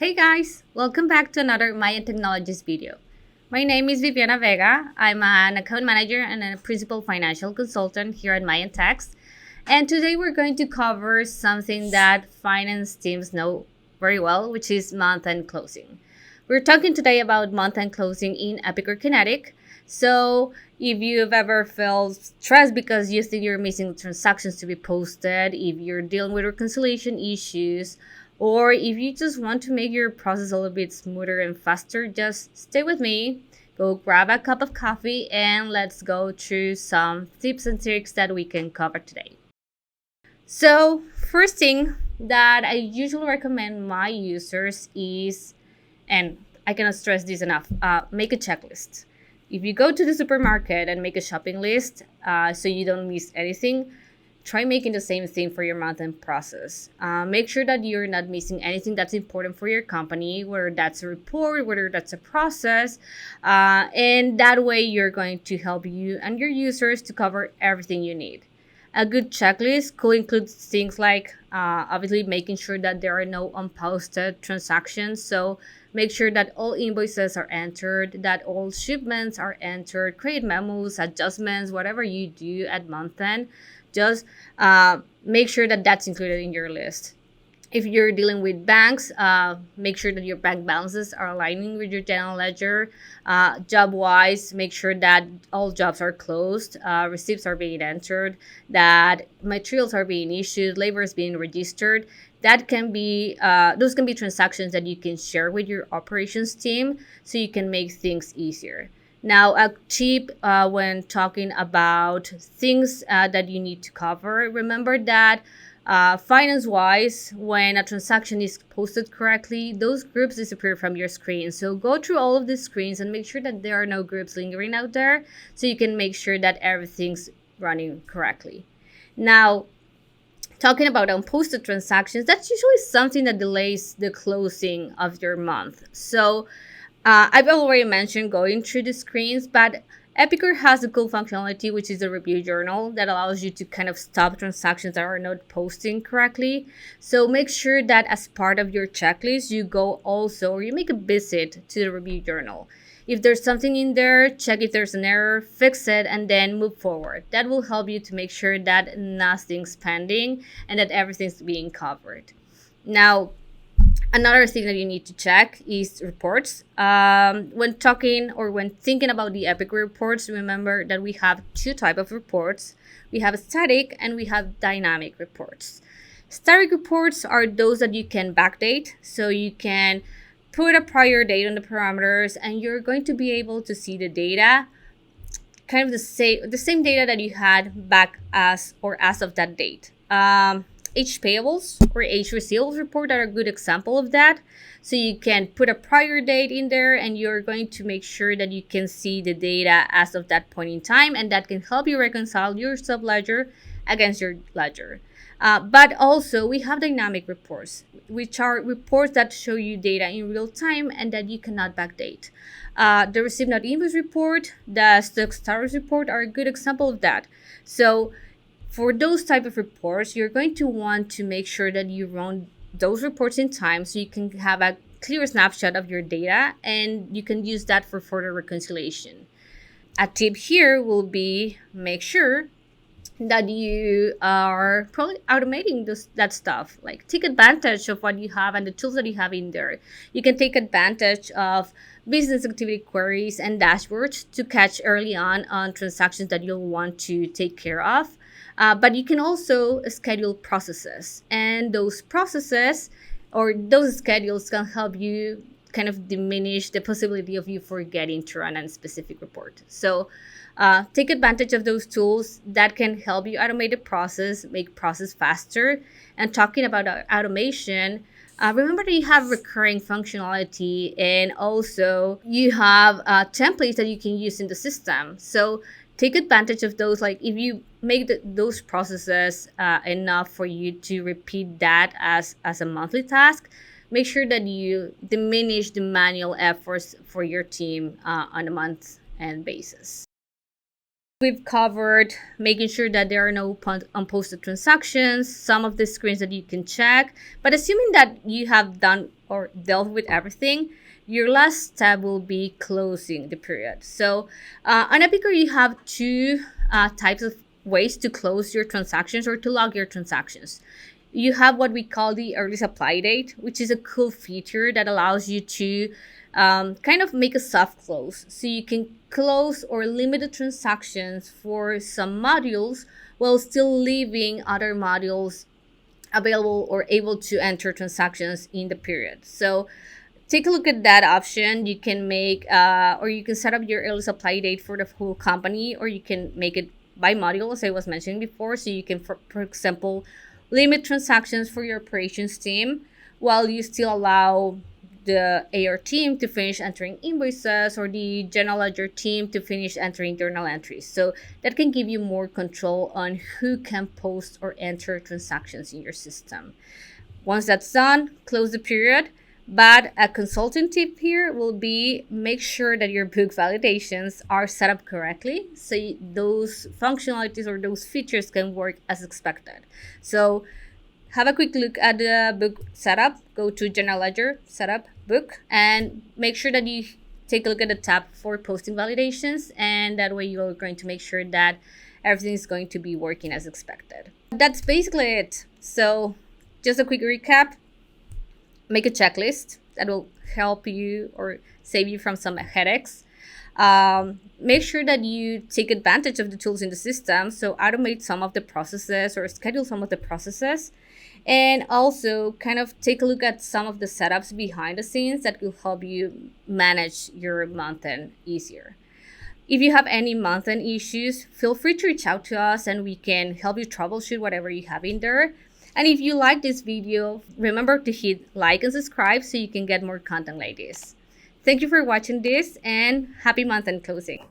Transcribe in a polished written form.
Hey guys, welcome back to another Mayan Technologies video. My name is Viviana Vega. I'm an account manager and a principal financial consultant here at Mayan Techs. And today we're going to cover something that finance teams know very well, which is month-end closing. We're talking today about month-end closing in Epicor Kinetic. So if you've ever felt stressed because you think you're missing transactions to be posted, if you're dealing with reconciliation issues, or if you just want to make your process a little bit smoother and faster, just stay with me. Go grab a cup of coffee and let's go through some tips and tricks that we can cover today. So, first thing that I usually recommend my users is, and I cannot stress this enough, make a checklist. If you go to the supermarket and make a shopping list so you don't miss anything, try making the same thing for your month-end process. Make sure that you're not missing anything that's important for your company, whether that's a report, whether that's a process, and that way you're going to help you and your users to cover everything you need. A good checklist could include things like obviously making sure that there are no unposted transactions. So make sure that all invoices are entered, that all shipments are entered, create memos, adjustments, whatever you do at month end. Just make sure that that's included in your list. If you're dealing with banks, make sure that your bank balances are aligning with your general ledger. Job-wise, make sure that all jobs are closed, receipts are being entered, that materials are being issued, labor is being registered. That can be those can be transactions that you can share with your operations team so you can make things easier. Now, a tip when talking about things that you need to cover, remember that finance-wise, when a transaction is posted correctly, those groups disappear from your screen. So go through all of the screens and make sure that there are no groups lingering out there so you can make sure that everything's running correctly. Now, talking about unposted transactions, that's usually something that delays the closing of your month. So I've already mentioned going through the screens, but Epicor has a cool functionality, which is a review journal that allows you to kind of stop transactions that are not posting correctly. So make sure that as part of your checklist, you go also, or you make a visit to the review journal. If there's something in there, check if there's an error, fix it, and then move forward. That will help you to make sure that nothing's pending and that everything's being covered. Now, another thing that you need to check is reports. When talking or when thinking about the Epic reports, remember that we have two types of reports. We have static and we have dynamic reports. Static reports are those that you can backdate, so you can put a prior date on the parameters and you're going to be able to see the data, kind of the same data that you had back as of that date. Age payables or age receivables report are a good example of that. So you can put a prior date in there and you're going to make sure that you can see the data as of that point in time, and that can help you reconcile your subledger against your ledger. But also we have dynamic reports, which are reports that show you data in real time and that you cannot backdate. The receive not invoice report, the stock status report are a good example of that. So for those type of reports, you're going to want to make sure that you run those reports in time so you can have a clear snapshot of your data and you can use that for further reconciliation. A tip here will be make sure that you are probably automating that stuff. Like take advantage of what you have and the tools that you have in there. You can take advantage of business activity queries and dashboards to catch early on transactions that you'll want to take care of. But you can also schedule processes, and those processes or those schedules can help you kind of diminish the possibility of you forgetting to run a specific report. So take advantage of those tools that can help you automate the process, make process faster. And talking about automation, remember that you have recurring functionality and also you have templates that you can use in the system. So take advantage of those. Like if you make those processes enough for you to repeat that as a monthly task, make sure that you diminish the manual efforts for your team on a month-end basis. we've covered making sure that there are no unposted transactions, some of the screens that you can check. But assuming that you have done or dealt with everything, your last step will be closing the period. So on Epicor, you have two types of ways to close your transactions or to log your transactions. You have what we call the early supply date, which is a cool feature that allows you to kind of make a soft close. So you can close or limit the transactions for some modules while still leaving other modules available or able to enter transactions in the period. So take a look at that option. You can make or you can set up your early supply date for the whole company, or you can make it by module, as I was mentioning before. So you can, for example, limit transactions for your operations team while you still allow the AR team to finish entering invoices or the general ledger team to finish entering journal entries. So that can give you more control on who can post or enter transactions in your system. Once that's done, close the period. But a consultant tip here will be make sure that your book validations are set up correctly so those functionalities or those features can work as expected. So have a quick look at the book setup. Go to General Ledger, Setup, Book, and make sure that you take a look at the tab for posting validations, and that way you're going to make sure that everything is going to be working as expected. That's basically it. So just a quick recap. Make a checklist that will help you or save you from some headaches. Make sure that you take advantage of the tools in the system, so automate some of the processes or schedule some of the processes, and also kind of take a look at some of the setups behind the scenes that will help you manage your month-end easier. If you have any month-end issues, feel free to reach out to us and we can help you troubleshoot whatever you have in there. And if you like this video, remember to hit like and subscribe so you can get more content like this. Thank you for watching this, and happy month-end closing.